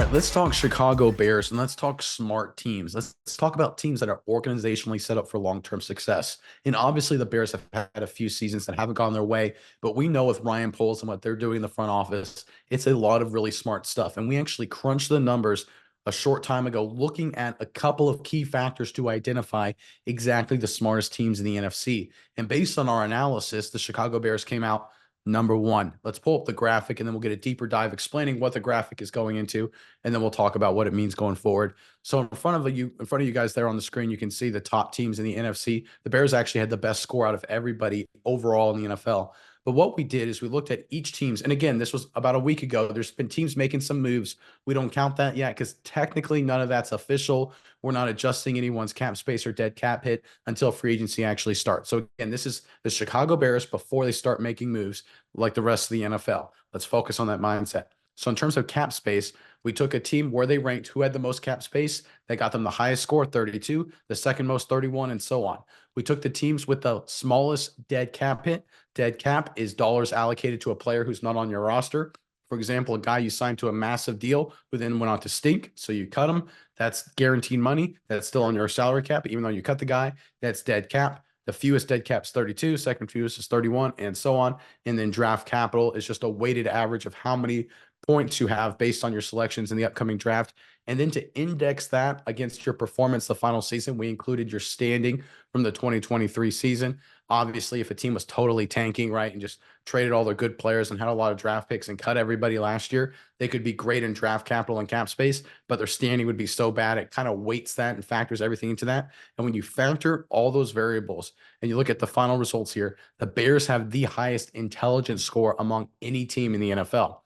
right, let's talk Chicago Bears and let's talk smart teams. Let's talk about teams that are organizationally set up for long-term success. And obviously, the Bears have had a few seasons that haven't gone their way, but we know with Ryan Poles and what they're doing in the front office, it's a lot of really smart stuff. And we actually crunched the numbers a short time ago, looking at a couple of key factors to identify exactly the smartest teams in the NFC. And based on our analysis, the Chicago Bears came out number one. Let's pull up the graphic and then we'll get a deeper dive explaining what the graphic is going into, and then we'll talk about what it means going forward. So in front of you guys there on the screen, you can see the top teams in the NFC. The Bears actually had the best score out of everybody overall in the NFL. But what we did is we looked at each team's, and again, this was about a week ago. There's been teams making some moves. We don't count that yet because technically none of that's official. We're not adjusting anyone's cap space or dead cap hit until free agency actually starts. So again, this is the Chicago Bears before they start making moves like the rest of the NFL. Let's focus on that mindset. So in terms of cap space, we took a team where they ranked who had the most cap space. That got them the highest score, 32, the second most, 31, and so on. We took the teams with the smallest dead cap hit. Dead cap is dollars allocated to a player who's not on your roster. For example, a guy you signed to a massive deal who then went on to stink, so you cut him. That's guaranteed money. That's still on your salary cap, even though you cut the guy. That's dead cap. The fewest dead caps 32, second fewest is 31, and so on. And then draft capital is just a weighted average of how many points you have based on your selections in the upcoming draft. And then to index that against your performance the final season, we included your standing from the 2023 season. Obviously, if a team was totally tanking, right, and just traded all their good players and had a lot of draft picks and cut everybody last year, they could be great in draft capital and cap space, but their standing would be so bad. It kind of weights that and factors everything into that. And when you factor all those variables and you look at the final results here, the Bears have the highest intelligence score among any team in the NFL.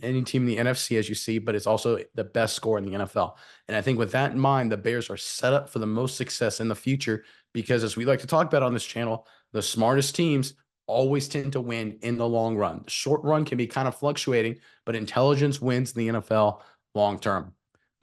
Any team in the NFC, as you see, but it's also the best score in the NFL. And I think with that in mind, the Bears are set up for the most success in the future because, as we like to talk about on this channel, the smartest teams always tend to win in the long run. The short run can be kind of fluctuating, but intelligence wins in the NFL long term.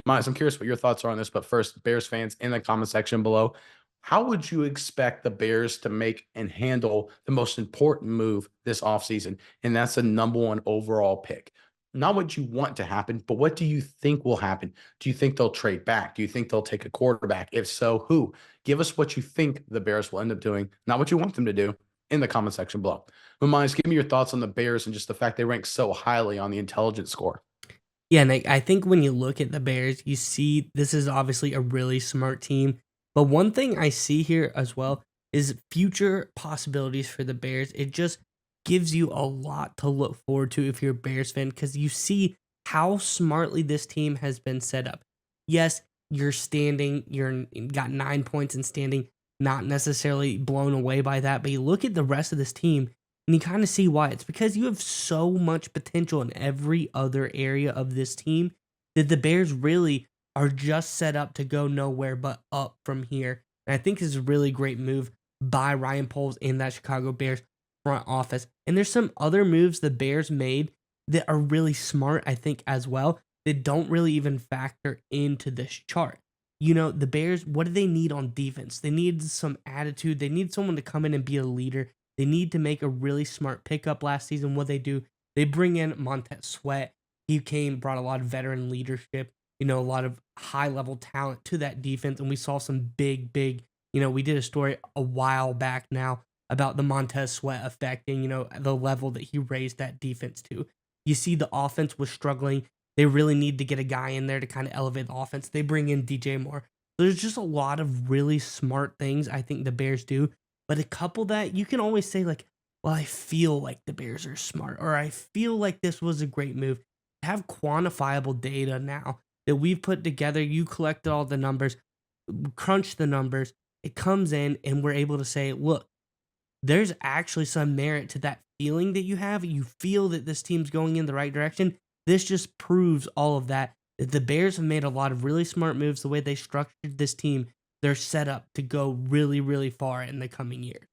Miles, I'm curious what your thoughts are on this, but first, Bears fans in the comment section below, how would you expect the Bears to make and handle the most important move this offseason? And that's the number one overall pick. Not what you want to happen, but what do you think will happen? Do you think they'll trade back? Do you think they'll take a quarterback? If so, who? Give us what you think the Bears will end up doing, not what you want them to do, in the comment section below. But Miles, give me your thoughts on the Bears and just the fact they rank so highly on the intelligence score. Yeah, and I think when you look at the Bears, you see this is obviously a really smart team. But one thing I see here as well is future possibilities for the Bears. It just gives you a lot to look forward to if you're a Bears fan because you see how smartly this team has been set up. Yes, you're standing, you're got 9 points in standing, not necessarily blown away by that, but you look at the rest of this team and you kind of see why. It's because you have so much potential in every other area of this team that the Bears really are just set up to go nowhere but up from here. And I think this is a really great move by Ryan Poles in that Chicago Bears front office. And there's some other moves the Bears made that are really smart, I think, as well, that don't really even factor into this chart. You know, the Bears, what do they need on defense? They need some attitude. They need someone to come in and be a leader. They need to make a really smart pickup last season. What they do, they bring in Montez Sweat. He came, brought a lot of veteran leadership, a lot of high level talent to that defense. And we saw some big, we did a story a while back now about the Montez Sweat effect and, the level that he raised that defense to. You see the offense was struggling. They really need to get a guy in there to kind of elevate the offense. They bring in DJ Moore. There's just a lot of really smart things I think the Bears do. But a couple that you can always say, like, well, I feel like the Bears are smart, or I feel like this was a great move. Have quantifiable data now that we've put together. You collected all the numbers, crunch the numbers. It comes in, and we're able to say, look, there's actually some merit to that feeling that you have. You feel that this team's going in the right direction. This just proves all of that. That the Bears have made a lot of really smart moves. The way they structured this team, they're set up to go really, really far in the coming year.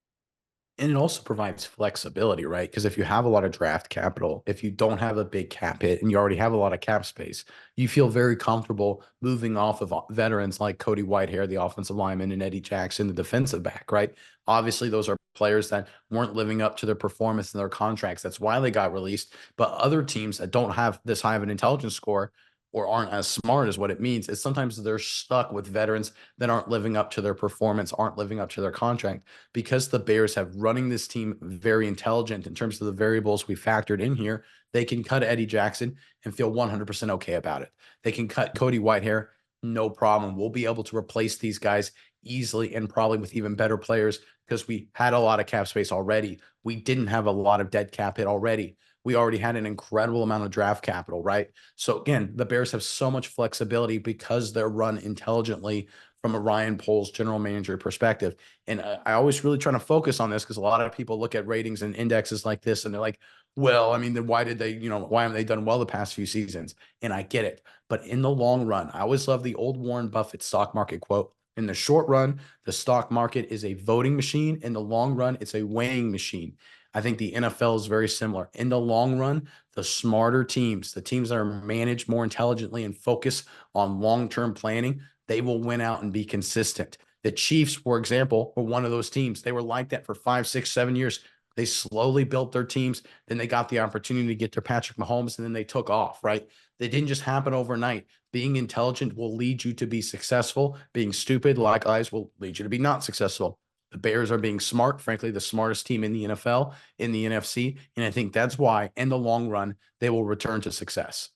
And it also provides flexibility, right? Because if you have a lot of draft capital, if you don't have a big cap hit and you already have a lot of cap space, you feel very comfortable moving off of veterans like Cody Whitehair, the offensive lineman, and Eddie Jackson, the defensive back, right? Obviously, those are players that weren't living up to their performance in their contracts. That's why they got released. But other teams that don't have this high of an intelligence score or aren't as smart is what it means. Is sometimes they're stuck with veterans that aren't living up to their performance, aren't living up to their contract, because the Bears have running this team very intelligent in terms of the variables we factored in here. They can cut Eddie Jackson and feel 100% okay about it. They can cut Cody Whitehair, no problem. We'll be able to replace these guys easily and probably with even better players because we had a lot of cap space already. We didn't have a lot of dead cap hit already. We already had an incredible amount of draft capital, right? So again, the Bears have so much flexibility because they're run intelligently from a Ryan Poles general manager perspective. And I always really trying to focus on this because a lot of people look at ratings and indexes like this and they're like, well, I mean, then why did they, why haven't they done well the past few seasons? And I get it. But in the long run, I always love the old Warren Buffett stock market quote. In the short run, the stock market is a voting machine. In the long run, it's a weighing machine. I think the NFL is very similar. In the long run, the smarter teams, the teams that are managed more intelligently and focus on long-term planning, they will win out and be consistent. The Chiefs, for example, were one of those teams. They were like that for 5, 6, 7 years. They slowly built their teams. Then they got the opportunity to get to Patrick Mahomes, and then they took off, right? They didn't just happen overnight. Being intelligent will lead you to be successful. Being stupid, likewise, will lead you to be not successful. The Bears are being smart, frankly, the smartest team in the NFL, in the NFC. And I think that's why, in the long run, they will return to success.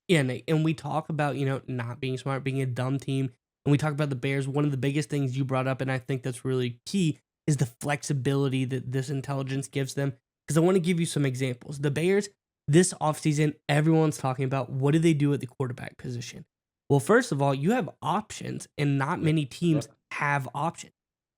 Yeah, and we talk about, not being smart, being a dumb team, and we talk about the Bears. One of the biggest things you brought up, and I think that's really key, is the flexibility that this intelligence gives them. Because I want to give you some examples. The Bears, this offseason, everyone's talking about what do they do at the quarterback position? Well, first of all, you have options, and not Yeah. many teams have options.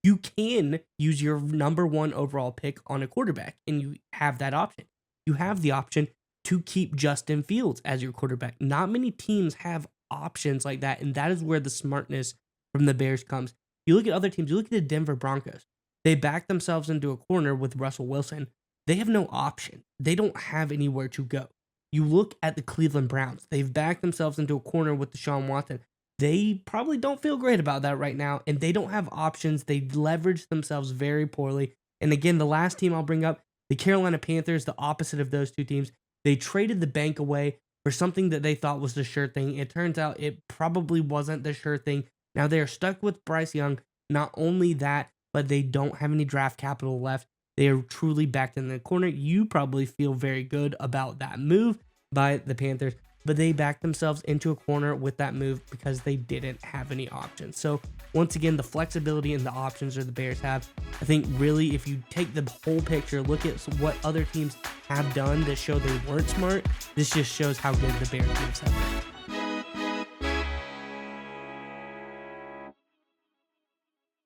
You can use your number one overall pick on a quarterback, and you have that option. You have the option to keep Justin Fields as your quarterback. Not many teams have options like that, and that is where the smartness from the Bears comes. You look at other teams, you look at the Denver Broncos. They back themselves into a corner with Russell Wilson. They have no option. They don't have anywhere to go. You look at the Cleveland Browns. They've backed themselves into a corner with Deshaun Watson. They probably don't feel great about that right now, and they don't have options. They leverage themselves very poorly. And again, the last team I'll bring up, the Carolina Panthers, the opposite of those two teams. They traded the bank away for something that they thought was the sure thing. It turns out it probably wasn't the sure thing. Now they are stuck with Bryce Young. Not only that, but they don't have any draft capital left. They are truly backed in the corner. You probably feel very good about that move by the Panthers, but they backed themselves into a corner with that move because they didn't have any options. So once again, the flexibility and the options that the Bears have, I think really if you take the whole picture, look at what other teams have done that show they weren't smart, this just shows how good the Bears teams have been.